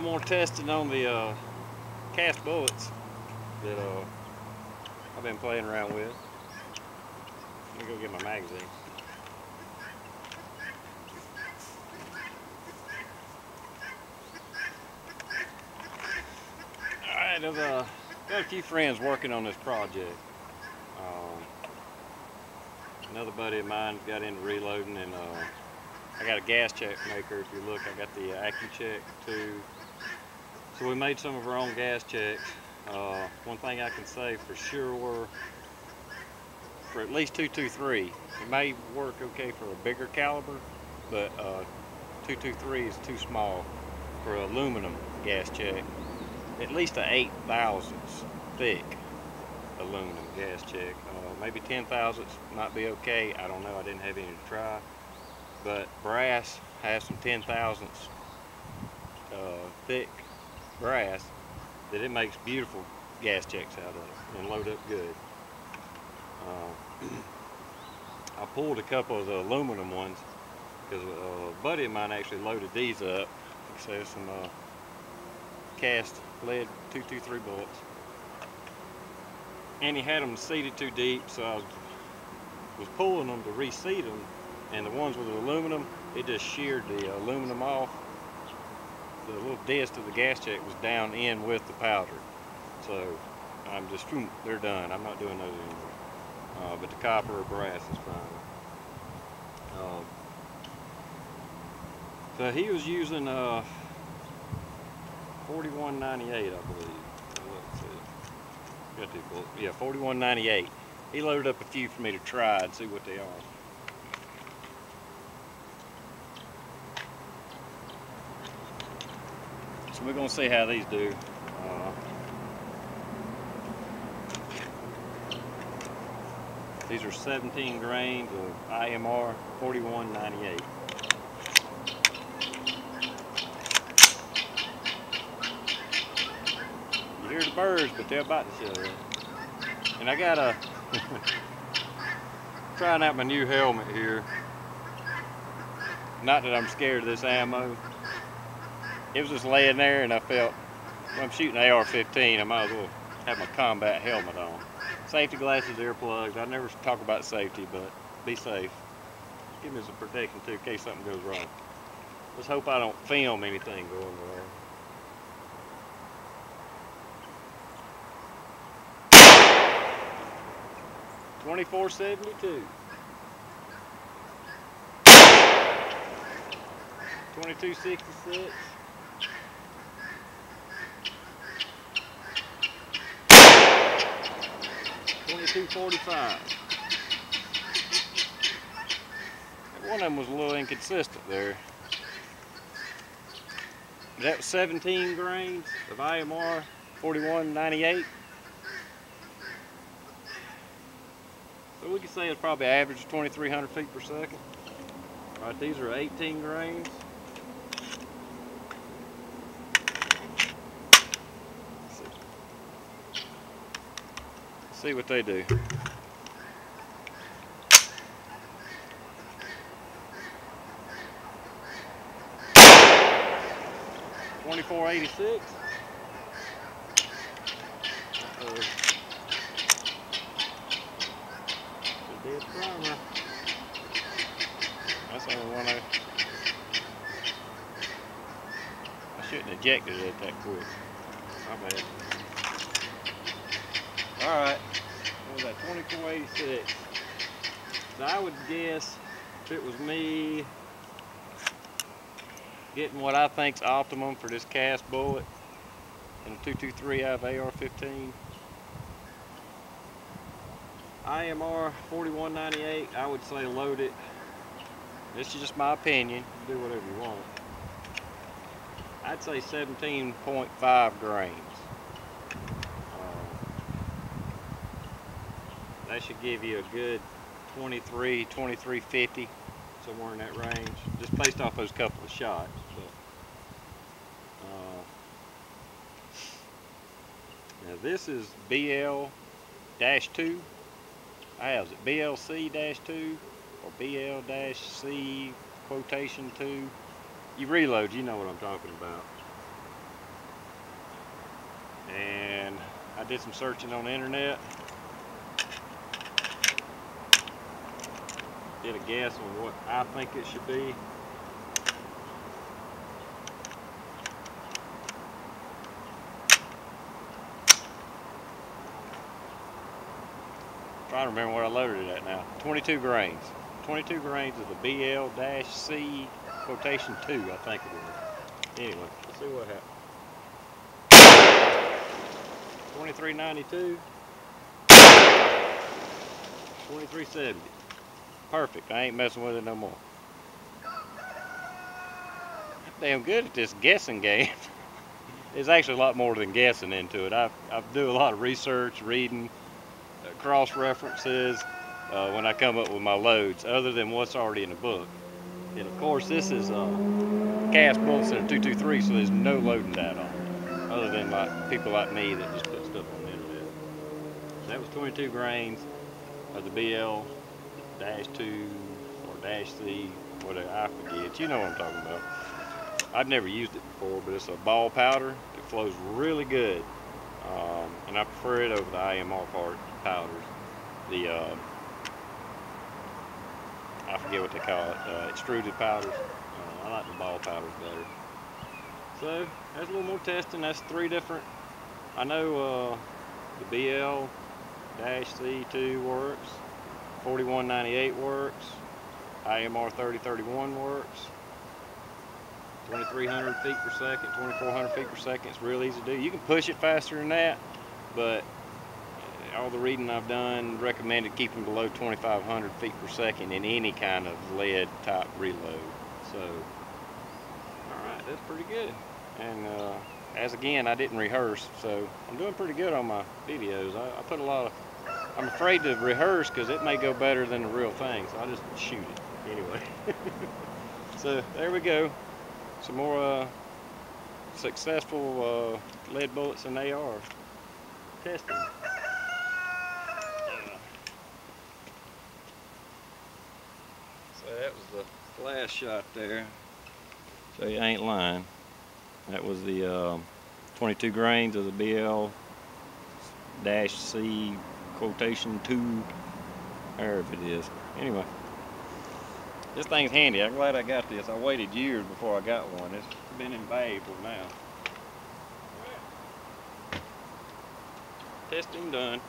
more testing on the cast bullets that I've been playing around with. Let me go get my magazine. Alright, I've got a few friends working on this project. Another buddy of mine got into reloading, and I got a gas check maker. If you look, I got the AccuCheck too. So we made some of our own gas checks. One thing I can say for sure, for at least 223, it may work okay for a bigger caliber, but 223 is too small for aluminum gas check. At least a 8 thousandths thick aluminum gas check. Maybe 10 thousandths might be okay. I don't know. I didn't have any to try. But brass has some 10 thousandths thick brass that it makes beautiful gas checks out of and load up good. I pulled a couple of the aluminum ones because a buddy of mine actually loaded these up. So there's some cast lead 223 bullets, and he had them seated too deep, so I was pulling them to reseat them, and the ones with the aluminum, it just sheared the aluminum off. The little disc of the gas check was down in with the powder, so I'm just, they're done. I'm not doing those anymore. But the copper or brass is fine. So he was using 4198, I believe. Let's see. Got two bullets. Yeah, 4198. He loaded up a few for me to try and see what they are. So we're gonna see how these do. These are 17 grains of IMR 4198. You hear the birds, but they're about to show up. And I got a trying out my new helmet here. Not that I'm scared of this ammo. It was just laying there, and I felt, when I'm shooting AR-15, I might as well have my combat helmet on. Safety glasses, earplugs. I never talk about safety, but be safe. Give me some protection too in case something goes wrong. Let's hope I don't film anything going wrong. .2472. 2266. 2245. One of them was a little inconsistent there. That was 17 grains of IMR 4198. So we could say it's probably average 2,300 feet per second. All right, these are 18 grains. Let's see what they do. .2486. Dead primer. That's the only one I shouldn't have ejected it that quick. My bad. Alright, what was that, 2486? So I would guess if it was me getting what I think's optimum for this cast bullet and a 223 out of AR-15. IMR 4198, I would say load it. This is just my opinion. You do whatever you want. I'd say 17.5 grains. That should give you a good 23, 2350, somewhere in that range, just based off those couple of shots. But, now this is BL-2. I have it BLC-2 or BL-C quotation 2. You reload, you know what I'm talking about. and I did some searching on the internet. Did a guess on what I think it should be. Trying to remember what I loaded it at now. 22 grains. 22 grains of the BL-C quotation 2, I think it is. Anyway, let's see what happens. 23.92. 23.70. Perfect. I ain't messing with it no more. I'm damn good at this guessing game. There's actually a lot more than guessing into it. I do a lot of research, reading, cross references when I come up with my loads, other than what's already in the book. And of course, this is cast bullets in a 223, so there's no loading data on it, other than like people like me that just put stuff on the internet. So that was 22 grains of the BL-2 or -C, whatever, I forget. You know what I'm talking about. I've never used it before, but it's a ball powder. It flows really good, and I prefer it over the IMR powders. The I forget what they call it, extruded powders. I like the ball powders better. So that's a little more testing. That's 3 different. I know the BL-C2 works, 4198 works, IMR 3031 works, 2300 feet per second, 2400 feet per second. It's real easy to do. You can push it faster than that, but all the reading I've done recommended keeping below 2500 feet per second in any kind of lead type reload. So, alright, that's pretty good. And as again, I didn't rehearse, so I'm doing pretty good on my videos. I put a lot of, I'm afraid to rehearse because it may go better than the real thing, so I just shoot it anyway. So there we go. Some more successful lead bullets and AR testing. So that was the last shot there. So you ain't lying. That was the 22 grains of the BL-C quotation 2, however it is. Anyway, this thing's handy. I'm glad I got this. I waited years before I got one. It's been invaluable now. Testing done.